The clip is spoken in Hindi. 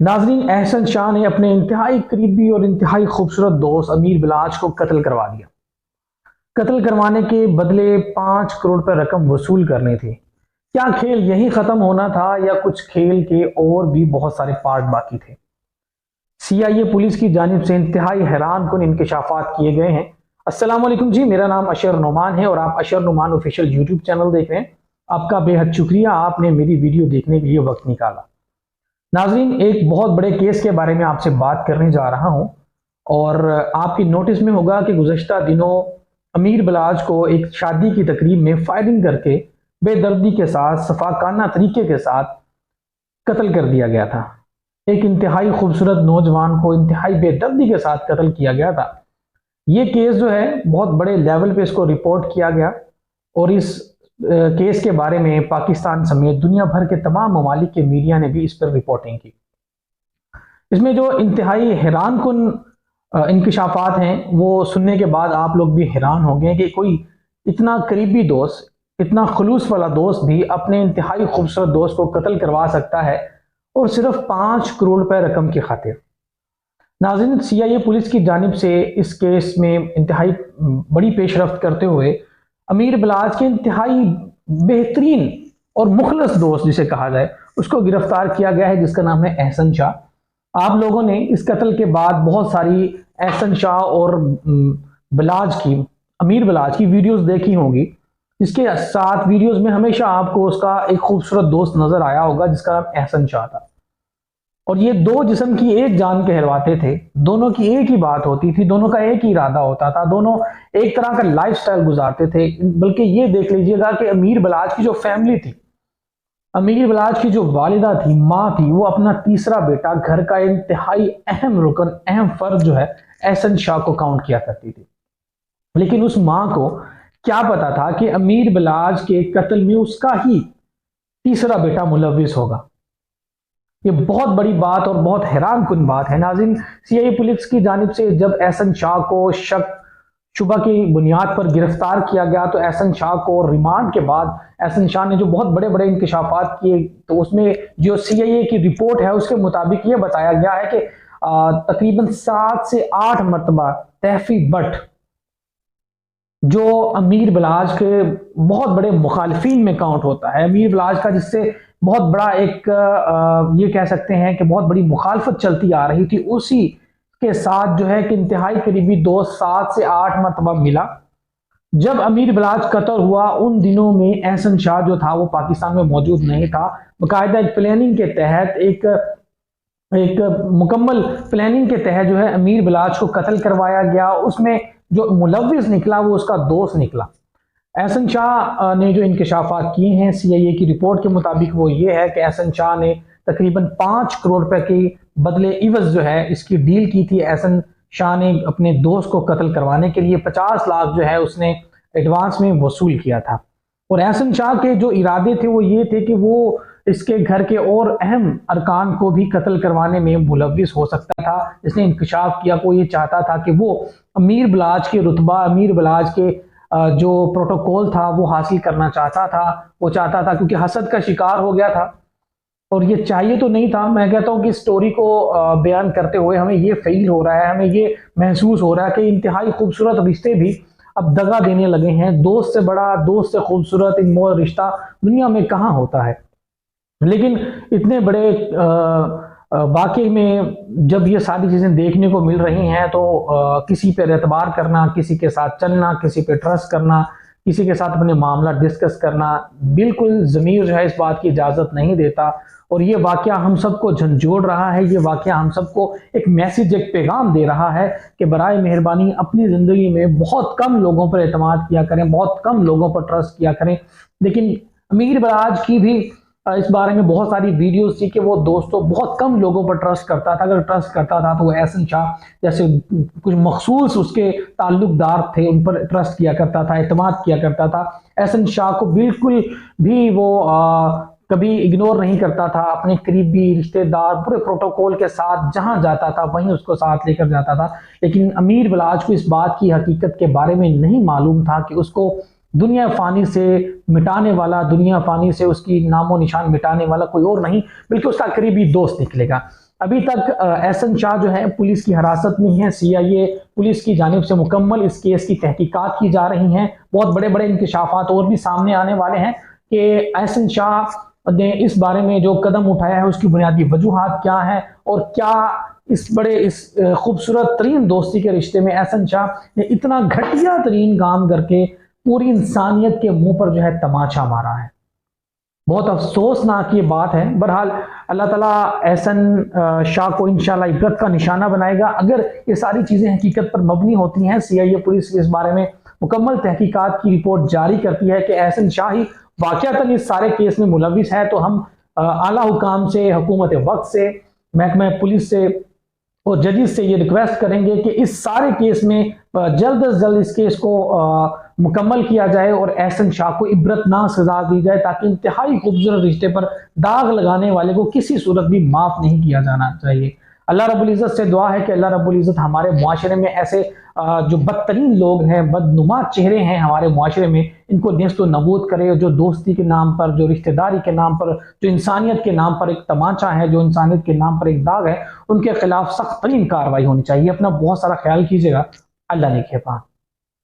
नाजरीन, एहसन शाह ने अपने इंतहाई करीबी और इंतहाई खूबसूरत दोस्त अमीर बिलाज को कत्ल करवा दिया। कत्ल करवाने के बदले 5 करोड़ रुपए रकम वसूल करनी थी। क्या खेल यही खत्म होना था या कुछ खेल के और भी बहुत सारे पार्ट बाकी थे? सीआईए पुलिस की जानिब से इंतहाई हैरान कुन इंकशाफात किए गए हैं। अस्सलाम वालेकुम जी, मेरा नाम अशर नुमान है और आप अशर नुमान ऑफिशियल यूट्यूब चैनल देख रहे हैं। आपका बेहद शुक्रिया, आपने मेरी वीडियो देखने के लिए वक्त निकाला। नाजरीन, एक बहुत बड़े केस के बारे में आपसे बात करने जा रहा हूं और आपकी नोटिस में होगा कि गुज़श्ता दिनों अमीर बिलाज को एक शादी की तकरीब में फायरिंग करके बेदर्दी के साथ, सफाकाना तरीके के साथ कत्ल कर दिया गया था। एक इंतहाई खूबसूरत नौजवान को इंतहाई बेदर्दी के साथ कत्ल किया गया था। ये केस जो है बहुत बड़े लेवल पे इसको रिपोर्ट किया गया और इस केस के बारे में पाकिस्तान समेत दुनिया भर के तमाम ममालिक के मीडिया ने भी इस पर रिपोर्टिंग की। इसमें जो इंतहाई हैरान कुन इंकशाफात हैं वो सुनने के बाद आप लोग भी हैरान होंगे कि कोई इतना करीबी दोस्त, इतना खुलूस वाला दोस्त भी अपने इंतहाई खूबसूरत दोस्त को कत्ल करवा सकता है और सिर्फ 5 करोड़ रुपए रकम की खातिर। नाज़रीन, सीआईए पुलिस की जानिब से इस केस में इंतहाई बड़ी पेशरफ्त करते हुए अमीर बिलाज के इंतहाई बेहतरीन और मुखलस दोस्त जिसे कहा जाए उसको गिरफ्तार किया गया है, जिसका नाम है एहसन शाह। आप लोगों ने इस कत्ल के बाद बहुत सारी एहसन शाह और बिलाज की, अमीर बिलाज की वीडियोस देखी होंगी, जिसके साथ वीडियोस में हमेशा आपको उसका एक खूबसूरत दोस्त नजर आया होगा जिसका नाम एहसन शाह था। और ये दो जिस्म की एक जान कहलवाते थे, दोनों की एक ही बात होती थी, दोनों का एक ही इरादा होता था, दोनों एक तरह का लाइफस्टाइल गुजारते थे। बल्कि ये देख लीजिएगा कि अमीर बिलाज की जो फैमिली थी, अमीर बिलाज की जो वालिदा थी, माँ थी, वो अपना तीसरा बेटा, घर का इंतहाई अहम रुकन, अहम फर्द जो है एहसन शाह को काउंट किया करती थी। लेकिन उस माँ को क्या पता था कि अमीर बिलाज के कत्ल में उसका ही तीसरा बेटा मुलविस होगा। ये बहुत बड़ी बात और बहुत हैरान कुन बात है। नाज़रीन, सीआईए पुलिस की जानिब से जब एहसन शाह को शक शुबा की बुनियाद पर गिरफ्तार किया गया तो एहसन शाह को रिमांड के बाद एहसन शाह ने जो बहुत बड़े बड़े इंकशाफात किए, तो उसमें जो सीआईए की रिपोर्ट है उसके मुताबिक ये बताया गया है कि तकरीबन 7 से 8 मरतबा तहफी बट, जो अमीर बिलाज के बहुत बड़े मुखालफिन में काउंट होता है, अमीर बिलाज का जिससे बहुत बड़ा एक ये कह सकते हैं कि बहुत बड़ी मुखालफत चलती आ रही थी, उसी के साथ जो है कि इंतहाई करीबी दोस्त 7 से 8 मरतबा मिला। जब अमीर बिलाज कत्ल हुआ उन दिनों में एहसन शाह जो था वो पाकिस्तान में मौजूद नहीं था। बाकायदा एक प्लानिंग के तहत, एक मुकम्मल प्लानिंग के तहत जो है अमीर बिलाज को कत्ल करवाया गया। उसमें जो मुलविस निकला वो उसका दोस्त निकला। एहसन शाह ने जो इंकशाफात किए हैं सीआईए की रिपोर्ट के मुताबिक वो ये है कि एहसन शाह ने तकरीबन 5 करोड़ रुपए के बदले इवज जो है इसकी डील की थी। एहसन शाह ने अपने दोस्त को कत्ल करवाने के लिए 50 लाख जो है उसने एडवांस में वसूल किया था। और एहसन शाह के जो इरादे थे वो ये थे कि वो इसके घर के और अहम अरकान को भी कत्ल करवाने में मुलविस हो सकता था। इसने इंकशाफ किया, वो ये चाहता था कि वो अमीर बिलाज के रुतबा, अमीर बिलाज के जो प्रोटोकॉल था वो हासिल करना चाहता था। वो चाहता था क्योंकि हसद का शिकार हो गया था और ये चाहिए तो नहीं था। मैं कहता हूँ कि स्टोरी को बयान करते हुए हमें ये फील हो रहा है, हमें ये महसूस हो रहा है कि इंतहाई खूबसूरत रिश्ते भी अब दगा देने लगे हैं। दोस्त से बड़ा, दोस्त से खूबसूरत इनमोल रिश्ता दुनिया में कहाँ होता है। लेकिन इतने बड़े वाकई में जब ये सारी चीज़ें देखने को मिल रही हैं तो किसी पे एतबार करना, किसी के साथ चलना, किसी पे ट्रस्ट करना, किसी के साथ अपने मामला डिस्कस करना, बिल्कुल ज़मीर जो है इस बात की इजाज़त नहीं देता। और ये वाक़या हम सबको झंझोड़ रहा है, ये वाक़या हम सबको एक मैसेज, एक पैगाम दे रहा है कि बराए मेहरबानी अपनी ज़िंदगी में बहुत कम लोगों पर एतमाद किया करें, बहुत कम लोगों पर ट्रस्ट किया करें। लेकिन अमीर बिलाज की भी इस बारे में बहुत सारी वीडियोस थी कि वो दोस्तों बहुत कम लोगों पर ट्रस्ट करता था। अगर ट्रस्ट करता था तो वो एहसन शाह जैसे कुछ मखसूस उसके ताल्लुकदार थे उन पर ट्रस्ट किया करता था, एतमाद किया करता था। एहसन शाह को बिल्कुल भी वो कभी इग्नोर नहीं करता था। अपने करीबी रिश्तेदार पूरे प्रोटोकॉल के साथ जहां जाता था वहीं उसको साथ लेकर जाता था। लेकिन अमीर बिलाज को इस बात की हकीकत के बारे में नहीं मालूम था कि उसको दुनिया फानी से मिटाने वाला, दुनिया फानी से उसकी नामो निशान मिटाने वाला कोई और नहीं बल्कि उसका करीबी दोस्त निकलेगा। अभी तक एहसन शाह जो है पुलिस की हिरासत में है। CIA पुलिस की जानिब से मुकम्मल इस केस की तहकीकात की जा रही हैं। बहुत बड़े बड़े इंकशाफात और भी सामने आने वाले हैं कि एहसन शाह ने इस बारे में जो कदम उठाया है उसकी बुनियादी वजूहात क्या है, और क्या इस खूबसूरत तरीन दोस्ती के रिश्ते में एहसन शाह ने इतना घटिया तरीन काम करके पूरी इंसानियत के मुंह पर जो है तमाचा मारा है। बहुत अफसोसनाक ये बात है। बहरहाल अल्लाह ताला एहसन शाह को इंशाल्लाह इबरत का निशाना बनाएगा। अगर ये सारी चीज़ें हकीकत पर मबनी होती हैं, CIA पुलिस इस बारे में मुकम्मल तहकीकात की रिपोर्ट जारी करती है कि एहसन शाह ही वाक़यातन इस सारे केस में मुलविस है, तो हम आला हुकाम से, हुकूमत वक्त से, महकमा पुलिस से और जजेस से ये रिक्वेस्ट करेंगे कि इस सारे केस में जल्द अज जल्द इस केस को मुकम्मल किया जाए और एहसन शाह को इबरतनाक सजा दी जाए, ताकि इंतहाई खूबसूरत रिश्ते पर दाग लगाने वाले को किसी सूरत भी माफ नहीं किया जाना चाहिए। अल्लाह रब्बुल इज़्ज़त से दुआ है कि अल्लाह रब्बुल इज़्ज़त हमारे मुआशरे में ऐसे जो बदतरीन लोग हैं, बदनुमा चेहरे हैं हमारे मुआशरे में, इनको नेस्तो नबूद करे। जो दोस्ती के नाम पर, जो रिश्तेदारी के नाम पर, जो इंसानियत के नाम पर एक तमाचा है, जो इंसानियत के नाम पर एक दाग है, उनके खिलाफ सख्त तरीन कार्रवाई होनी चाहिए। अपना बहुत सारा ख्याल कीजिएगा। अल्लाह ने के पास।